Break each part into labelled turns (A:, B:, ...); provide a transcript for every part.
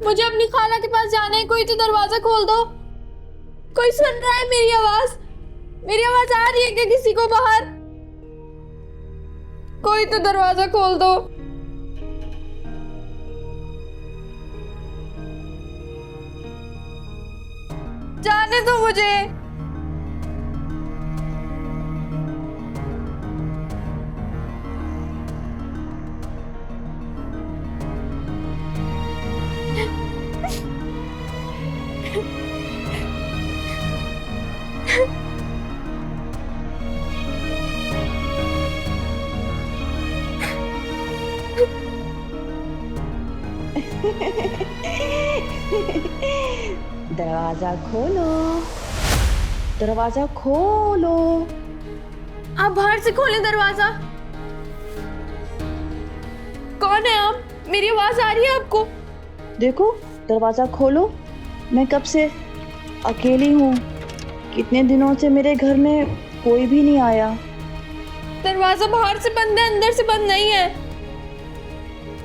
A: मुझे अपनी खाला के पास जाना है, कोई तो दरवाजा खोल दो। कोई सुन रहा है मेरी आवाज? मेरी आवाज आ रही है क्या किसी को बाहर? कोई तो दरवाजा खोल दो। जाने दो मुझे।
B: दरवाजा खोलो, दरवाजा खोलो।
A: आप बाहर से खोलें दरवाजा। कौन है आप? मेरी आवाज आ रही है आपको?
B: देखो दरवाजा खोलो। मैं कब से अकेली हूँ, कितने दिनों से मेरे घर में कोई भी नहीं आया।
A: दरवाजा बाहर से बंद है, अंदर से बंद नहीं है।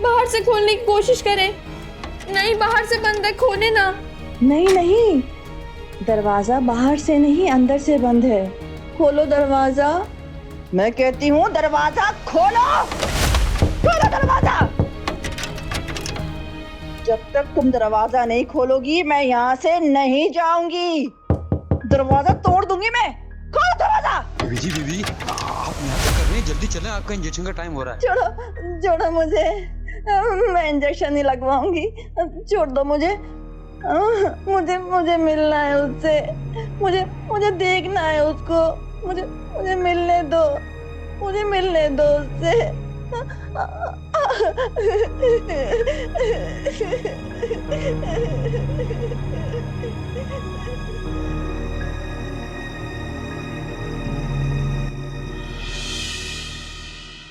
A: बाहर से खोलने की कोशिश करें। नहीं, बाहर से बंद है, खोले ना।
B: नहीं नहीं, दरवाजा बाहर से नहीं अंदर से बंद है। खोलो दरवाजा, मैं कहती हूँ दरवाजा खोलो। खोलो दरवाजा। जब तक तुम दरवाजा नहीं खोलोगी मैं यहाँ से नहीं जाऊंगी। दरवाजा तोड़ दूंगी मैं। खोलो दरवाजा।
C: बीवी आप यहाँ क्या कर रहे हैं? जल्दी चलें, आपका इंजेक्शन का टाइम हो रहा है।
B: छोड़ो छोड़ो मुझे, मैं इंजेक्शन नहीं लगवाऊंगी। छोड़ दो मुझे। मुझे मुझे मिलना है उससे। मुझे मुझे देखना है उसको। मुझे मुझे मिलने दो। मुझे मिलने दो उससे।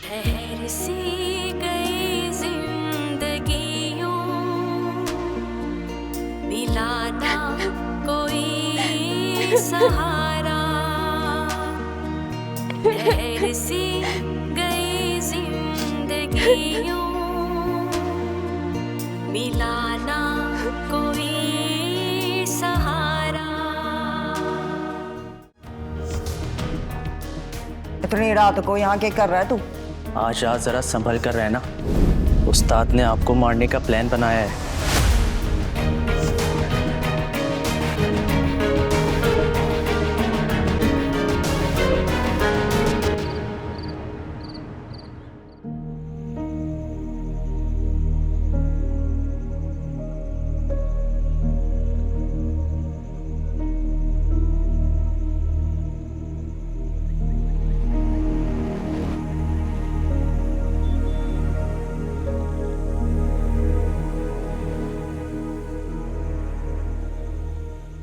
D: ठहर सी गई जिंदगियों, मिला ना कोई सहारा। ठहर सी गई जिंदगियों, मिला ना कोई सहारा।
B: इतनी रात को यहाँ क्या कर रहा है तू?
E: आज रात जरा संभल कर रहना, उस्ताद ने आपको मारने का प्लान बनाया है।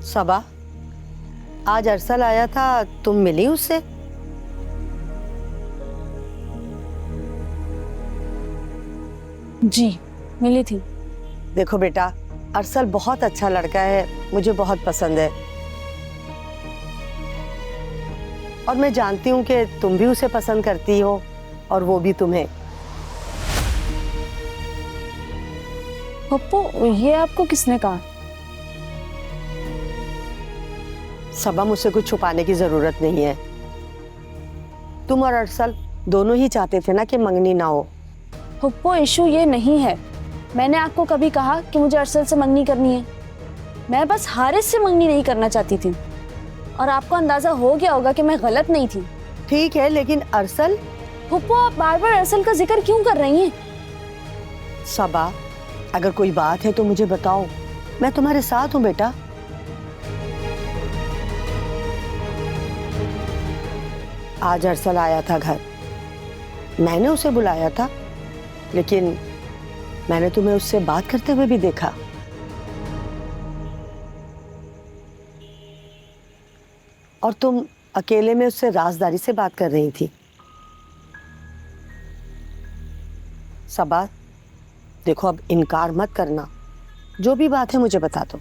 F: सबा, आज अरसल आया था, तुम मिली उससे?
A: जी मिली थी।
F: देखो बेटा, अरसल बहुत अच्छा लड़का है, मुझे बहुत पसंद है। और मैं जानती हूँ कि तुम भी उसे पसंद करती हो और वो भी तुम्हें।
A: पप्पू, ये आपको किसने कहा?
F: सबा, मुझसे कुछ छुपाने की जरूरत नहीं है। तुम और अरसल दोनों ही चाहते थे ना कि मंगनी ना हो।
A: पप्पू, इशू ये नहीं है। मैंने आपको कभी कहा कि मुझे अरसल से मंगनी करनी है? मैं बस हारिस से मंगनी नहीं करना चाहती थी, और आपको अंदाजा हो गया होगा कि मैं गलत नहीं थी।
F: ठीक है, लेकिन अरसल?
A: पप्पू, आप बार बार अरसल का जिक्र क्यों कर रही हैं?
F: सबा, अगर कोई बात है तो मुझे बताओ, मैं तुम्हारे साथ हूँ बेटा। आज अरसल आया था घर, मैंने उसे बुलाया था, लेकिन मैंने तुम्हें उससे बात करते हुए भी देखा। और तुम अकेले में उससे राजदारी से बात कर रही थी। सबा, देखो अब इनकार मत करना, जो भी बात है मुझे बता दो।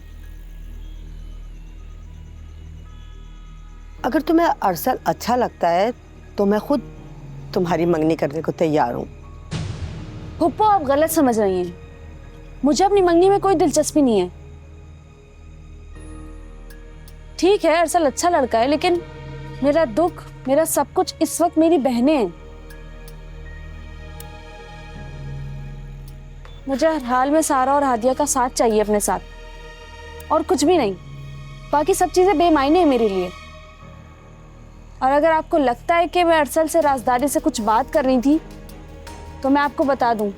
F: अगर तुम्हें अरसल अच्छा लगता है तो मैं खुद तुम्हारी मंगनी करने को तैयार हूँ।
A: पप्पू, आप गलत समझ रही हैं। मुझे अपनी मंगनी में कोई दिलचस्पी नहीं है। ठीक है, अरसल अच्छा लड़का है, लेकिन मेरा दुख, मेरा सब कुछ इस वक्त मेरी बहनें हैं। मुझे हर हाल में सारा और हादिया का साथ चाहिए अपने साथ, और कुछ भी नहीं। बाकी सब चीजें बेमायने हैं मेरे लिए। और अगर आपको लगता है कि मैं अरसल से राजदारी से कुछ बात कर रही थी, तो मैं आपको बता दूं,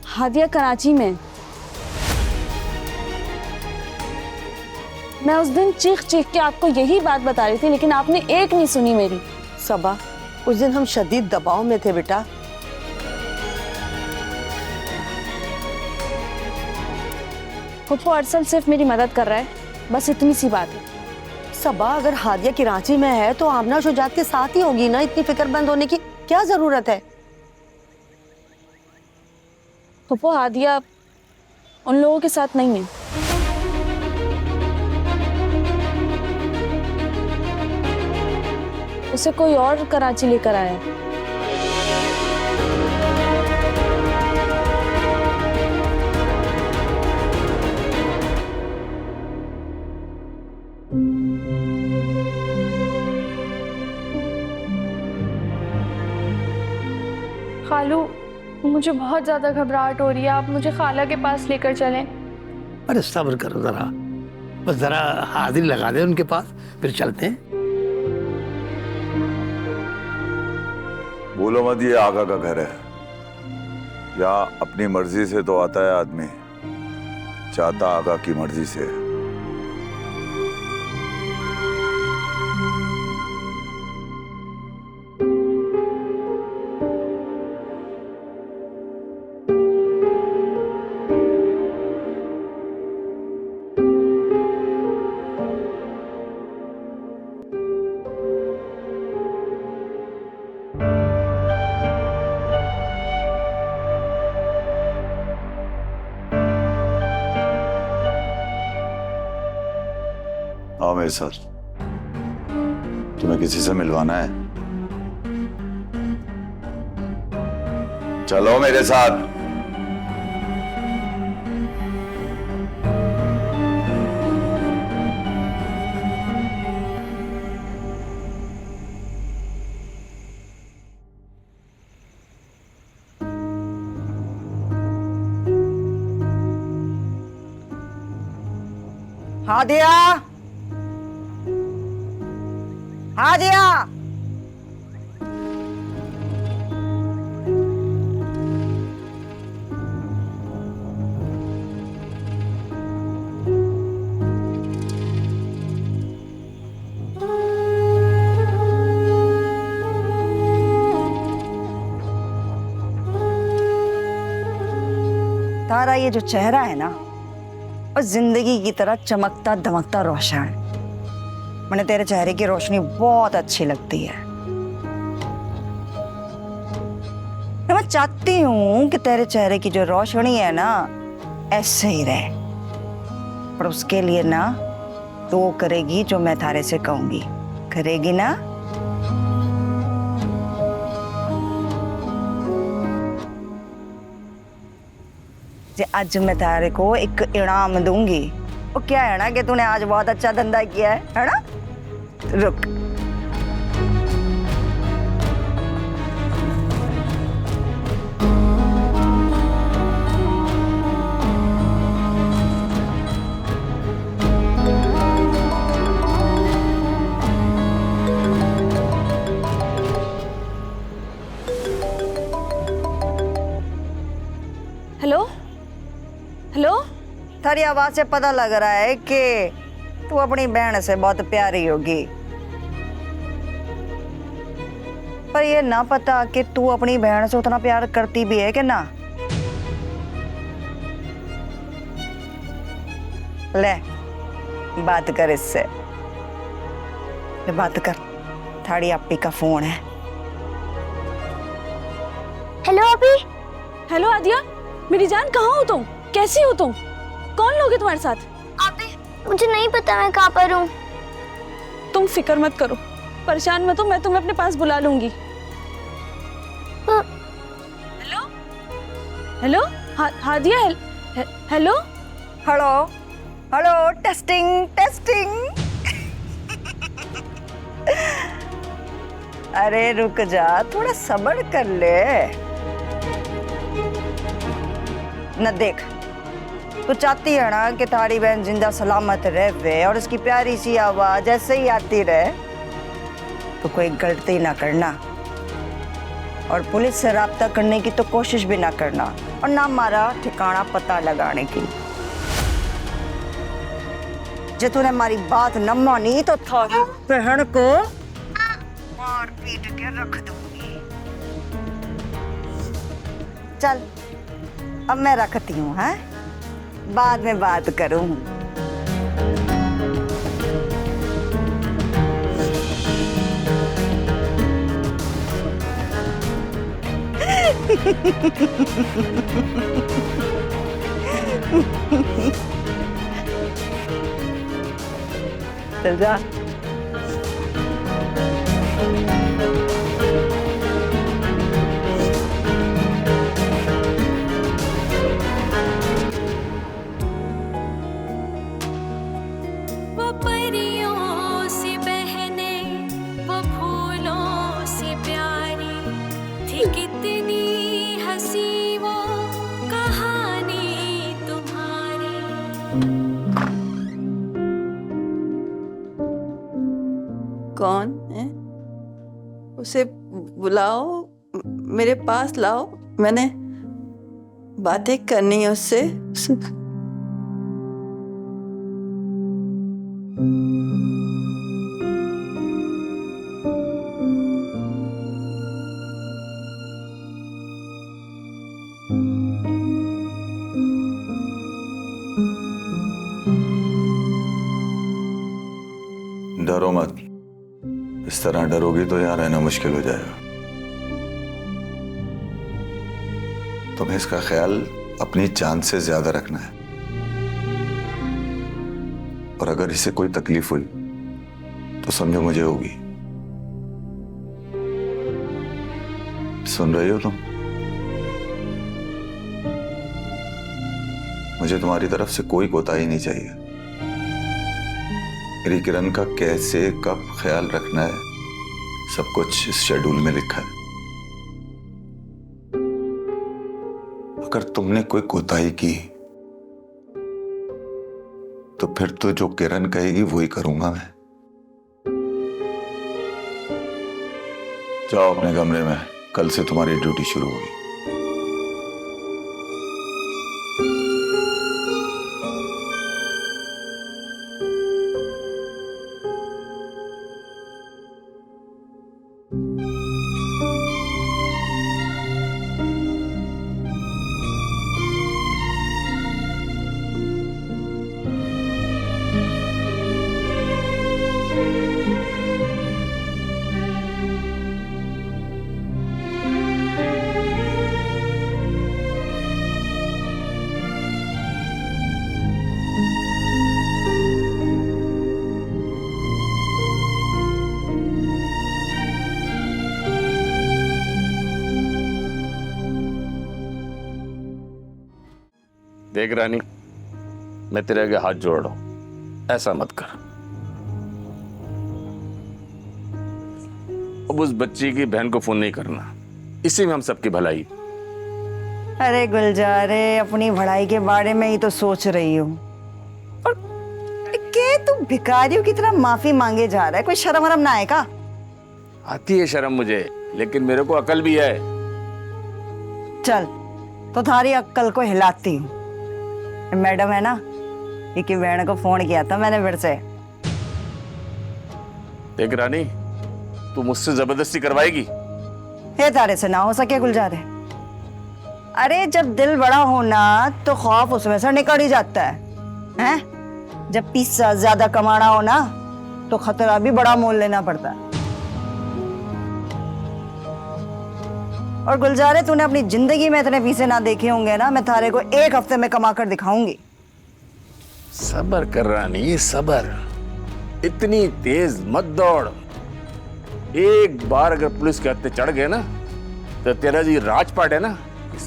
A: हादिया कराची में है। मैं उस दिन चीख चीख के आपको यही बात बता रही थी, लेकिन आपने एक नहीं सुनी मेरी।
F: सबा, उस दिन हम शदीद दबाव में थे बेटा।
A: फुप्पो, अरसल सिर्फ मेरी मदद कर रहा है, बस इतनी सी बात है।
F: सबा, अगर हादिया कराची में है तो आमना शुजात के साथ ही होगी ना, इतनी फिक्रमंद होने की क्या जरूरत है?
A: फुप्पो, हादिया उन लोगों के साथ नहीं है। उसे कोई और कराची लेकर आया है।
G: खालू, मुझे बहुत ज़्यादा घबराहट हो रही है, आप मुझे खाला के पास लेकर चलें।
H: अरे सब्र करो जरा, बस जरा हाजिरी लगा दे उनके पास, फिर चलते हैं।
I: बोलो मत, ये आगा का घर है। यहाँ अपनी मर्जी से तो आता है आदमी, चाहता आगा की मर्जी से। आओ मेरे साथ, तुम्हें किसी से मिलवाना है। चलो मेरे साथ।
F: हादिया, हादिया,
B: तारा, ये जो चेहरा है ना, और जिंदगी की तरह चमकता दमकता रोशन है। मुझे तेरे चेहरे की रोशनी बहुत अच्छी लगती है। मैं चाहती हूँ कि तेरे चेहरे की जो रोशनी है ना, ऐसे ही रहे। पर उसके लिए ना तो करेगी जो मैं तारे से कहूंगी, करेगी ना? जे आज मैं तारे को एक इनाम दूंगी। वो क्या है ना कि तूने आज बहुत अच्छा धंधा किया है ना? रुक,
A: हेलो हेलो,
B: थारी आवाज से पता लग रहा है कि तू अपनी बहन से बहुत प्यारी होगी, पर ये ना पता कि तू अपनी बहन से उतना प्यार करती भी है कि ना। ले बात कर इससे, ले बात कर। थाड़ी आपी का फोन है।
A: हेलो अभी। हेलो आदिया, मेरी जान, कहाँ हो तुम? कैसी हो तुम? कौन लोग हैं तुम्हारे साथ?
J: अभी मुझे नहीं पता मैं कहाँ पर हूँ।
A: तुम फिक्र मत करो, परेशान मत हो, मैं तुम्हें अपने पास बुला लूंगी। Hello hello, Hadiya, hello
B: hello hello, testing testing. अरे रुक जा, थोड़ा सब्र कर ले। न देख, तू चाहती है ना कि तारी बहन जिंदा सलामत रहे और उसकी प्यारी सी आवाज ऐसे ही आती रहे, तो कोई गलती ना करना और पुलिस से राब्ता करने की तो कोशिश भी ना करना और ना हमारा ठिकाना पता लगाने की। जे तूने हमारी बात न मानी तो थारी बहन को मार पीट के रख दूंगी। चल अब मैं रखती हूँ, हैं? बाद में बात करूँ। चल जा।
D: वो परियों सी बहने, वो फूलों सी प्यारी थी, कितनी हंसी वो कहानी तुम्हारी।
B: कौन है? उसे बुलाओ, मेरे पास लाओ, मैंने बातें करनी है उससे।
I: डरो मत, इस तरह डरोगी तो यहाँ रहना मुश्किल हो जाएगा। तुम्हें इसका ख्याल अपनी जान से ज्यादा रखना है, और अगर इसे कोई तकलीफ हुई तो समझो मुझे होगी। सुन रही हो तुम? मुझे तुम्हारी तरफ से कोई कोताही नहीं चाहिए। मेरी किरण का कैसे कब ख्याल रखना है सब कुछ इस शेड्यूल में लिखा है। अगर तुमने कोई कोताही की तो फिर तो जो किरण कहेगी वही करूंगा मैं। जाओ अपने कमरे में, कल से तुम्हारी ड्यूटी शुरू होगी।
K: देख रानी, मैं तेरे आगे हाथ जोड़ रहा हूं, ऐसा मत कर। अब उस बच्ची की बहन को फोन नहीं करना, इसी में हम सबकी भलाई।
B: अरे गुलजारे, अपनी भलाई के बारे में ही तो सोच रही हूँ। और के तू भिखारियों की तरह माफी मांगे जा रहा है? कोई शर्म वरम ना है का?
K: आती है शर्म मुझे, लेकिन मेरे को अकल भी है।
B: चल तो थारी अक्कल को हिलाती हूँ। मैडम है ना, इनकी बहन को फोन किया था मैंने फिर से।
K: देख रानी, तू मुझसे जबरदस्ती करवाएगी?
B: ये तारे से ना हो सके गुलजारे। अरे जब दिल बड़ा हो ना तो खौफ उसमें से निकल ही जाता है, हैं? जब पैसा ज्यादा कमाना हो ना तो खतरा भी बड़ा मोल लेना पड़ता है। और गुलजारे, तूने अपनी जिंदगी में इतने पैसे ना देखे होंगे ना, मैं थारे को एक हफ्ते में कमा कर दिखाऊंगी।
K: सबर कर रानी, सबर। इतनी तेज मत दौड़। एक बार अगर पुलिस के हत्थे चढ़ गए ना तो तेरा जो राजपाट है ना,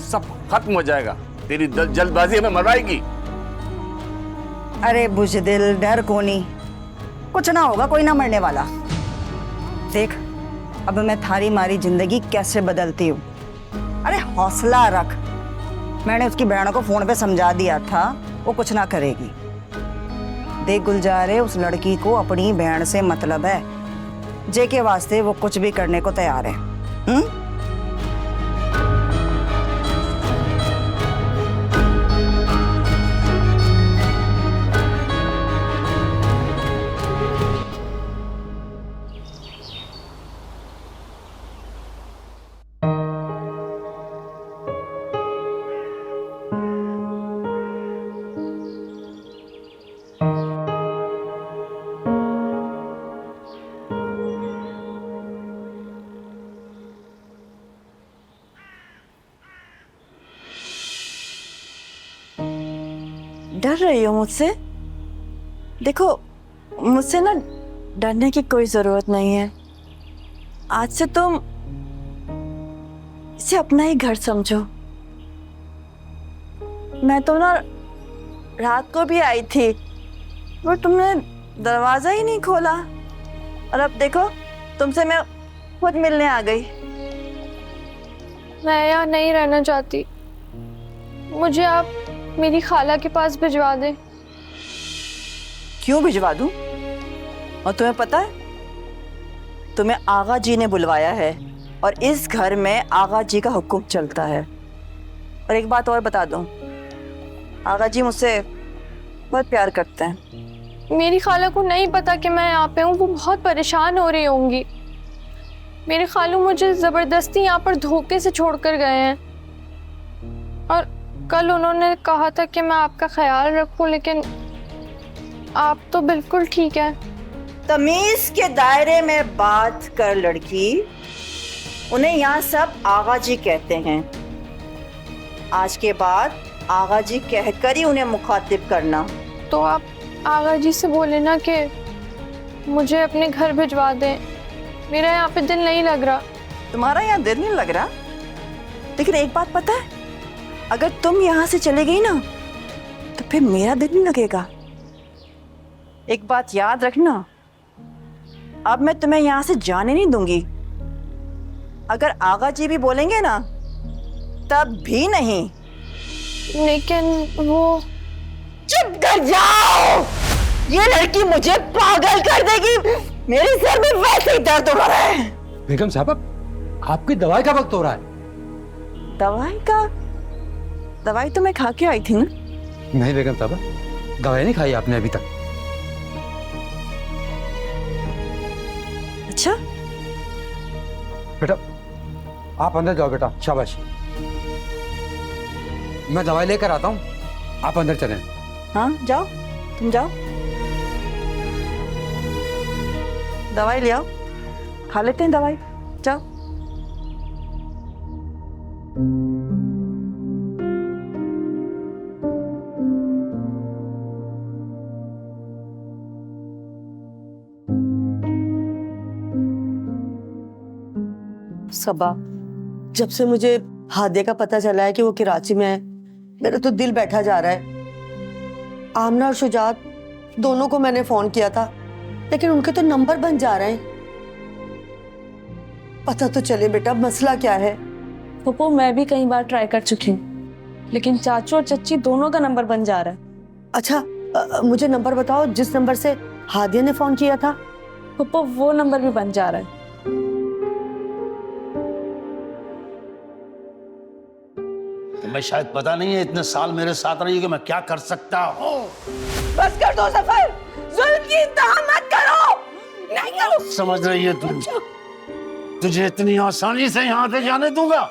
K: सब खत्म हो जाएगा। तेरी जल्दबाजी में मरवाएगी।
B: अरे बुजदिल, डर कोनी, कुछ ना होगा, कोई ना मरने वाला। देख अब मैं थारी मारी जिंदगी कैसे बदलती हूँ। अरे हौसला रख, मैंने उसकी बहनों को फोन पे समझा दिया था, वो कुछ ना करेगी। देख गुलजारे, उस लड़की को अपनी बहन से मतलब है, जे के वास्ते वो कुछ भी करने को तैयार है। डर रही हो मुझसे? देखो मुझसे ना डरने की कोई जरूरत नहीं है। आज से तुम इसे अपना ही घर समझो। मैं तो ना रात को भी आई थी, पर तुमने दरवाजा ही नहीं खोला, और अब देखो तुमसे मैं खुद मिलने आ गई।
G: मैं यहाँ नहीं रहना चाहती, मुझे आप मेरी खाला के पास भिजवा दें।
B: क्यों भिजवा दूं? और तुम्हें पता है, तुम्हें आगा जी ने बुलवाया है और इस घर में आगा जी का हुक्म चलता है। और एक बात और बता दूं, आगा जी मुझसे बहुत प्यार करते हैं।
G: मेरी खाला को नहीं पता कि मैं यहाँ पे हूँ, वो बहुत परेशान हो रही होंगी। मेरे खालू मुझे ज़बरदस्ती यहाँ पर धोखे से छोड़कर गए हैं, और कल उन्होंने कहा था कि मैं आपका ख्याल रखूं, लेकिन आप तो बिल्कुल ठीक है।
B: तमीज के दायरे में बात कर लड़की, उन्हें यहाँ सब आगा जी कहते हैं। आज के बाद आगा जी कहकर ही उन्हें मुखातिब करना।
G: तो आप आगा जी से बोले ना कि मुझे अपने घर भिजवा दें, मेरा यहाँ पे दिल नहीं लग रहा।
B: तुम्हारा यहाँ दिल नहीं लग रहा? लेकिन एक बात पता है, अगर तुम यहाँ से चले गई ना तो फिर मेरा दिल नहीं लगेगा। एक बात याद रखना, अब मैं तुम्हें यहाँ से जाने नहीं दूंगी। अगर आगा जी भी बोलेंगे ना तब भी नहीं।
G: लेकिन वो...
B: चुप कर जाओ, ये लड़की मुझे पागल कर देगी। मेरे सर में वैसे ही दर्द हो रहा है।
C: बेगम साहब, आपकी दवाई का वक्त हो रहा है।
B: दवाई तो मैं खा के आई थी ना।
C: नहीं बेगम साहब, दवाई नहीं खाई आपने अभी तक।
B: अच्छा
C: बेटा आप अंदर जाओ, बेटा शाबाश। मैं दवाई लेकर आता हूँ, आप अंदर चलें।
B: हाँ जाओ, तुम जाओ, दवाई ले आओ, खा लेते हैं दवाई, जाओ।
F: सबा, जब से मुझे हादे का पता चला है कि वो कराची में है, मेरा तो दिल बैठा जा रहा है। आमना और शुजात दोनों को मैंने फोन किया था, लेकिन उनके तो नंबर बंद जा रहे हैं। पता तो चले बेटा, मसला क्या है?
A: पप्पू, मैं भी कई बार ट्राई कर चुकी हूँ, लेकिन चाचू और चच्ची दोनों का नंबर बंद जा रहा है।
F: अच्छा मुझे नंबर बताओ जिस नंबर से हादिया ने फोन किया था।
A: पप्पू, वो नंबर भी बंद जा रहा है।
H: तुम्हें शायद पता नहीं है, इतने साल मेरे साथ रही कि मैं क्या कर सकता हूँ।
B: बस कर दो सफर, जुल्म की इंतहा मत करो। नहीं करो।
H: समझ रही है तुझे इतनी आसानी से यहाँ से जाने दूंगा?